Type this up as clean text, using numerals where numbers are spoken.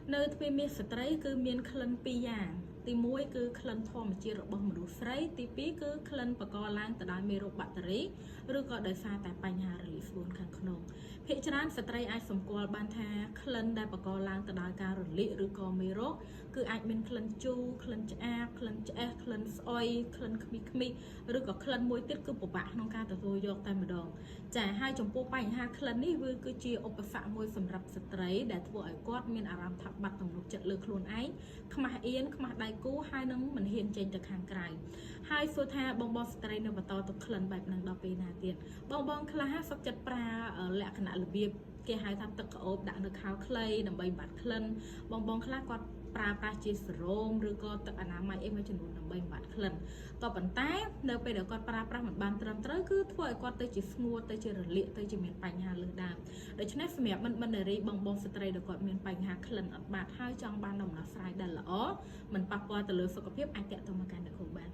nơi thuê miền sợi trai cứ miền khăn pi giangទី1គឺក្លិនធម្មជាតិរបស់មនុស្សស្រីទី2គឺក្លិនបកកឡើងទៅដោយមេរោគបាក់តេរីឬក៏ដោយសារតែបញ្ហារលាកស្បួនខាងក្នុងភាគច្រើនស្ត្រីអាចសម្គាល់បានថាក្លិនដែលបកកឡើងទៅដោយការរលាកឬក៏មេរោគគឺអាចមានក្លិនជូរក្លិនឆ្អាបក្លិនឆ្អេះក្លិនស្អុយក្លិនខ្មិចឬក៏ក្លិនមួយទៀតគឺពិបាកក្នុងការទទួលយកតែម្ដងចាហើយចំពោះបញ្ហាក្លិននេះវាគឺជាឧបសគ្គមួយសម្រាប់ស្ត្រីដែលធ្វើឲ្យគាត់មានអារម្មណ៍ថាបាត់ទំនុកចិត្តលើខ្លួនឯងខ្មាស់អៀនខ្មាស់ដៃគូហើយនឹងមិនហ៊ានចេញទៅខាងក្រៅហើយសួរថាបងស្ត្រីនៅបន្តទៅក្លិនបែបហ្នឹងដល់ពេលណាទៀតបងខ្លះសុខចិត្តប្រើលក្ខណៈរបៀបគេហៅថាទឹកក្អូបដាក់នៅខោខ្លីដើម្បីបាត់ក្លិនបងខ្លះគាត់ប្រើប្រាស់ជាសេរ៉ូមឬក៏ទឹកអនាម័យអីមួយចំនួនដើម្បីបាត់ក្លិនក៏ប៉ុន្តែនៅពេលដែលគាត់ប្រើប្រាស់មិនបានត្រឹមត្រូវគឺធ្វើឲ្យគាត់ទៅជាស្ងួតទៅជារលាកទៅជាមានបញ្ហាលើដើមដូច្នេះសម្រាប់បណ្ឌនារីបងស្ត្រីដែលគាត់មានបញ្ហាក្លិនអត់បាត់ហើយចង់បានដំណោះស្រាយដែលល្អមិនប៉ះពាល់ទៅលើសុខភាពអាចតាក់ទងមកកាន់អ្នកគ្រូបាន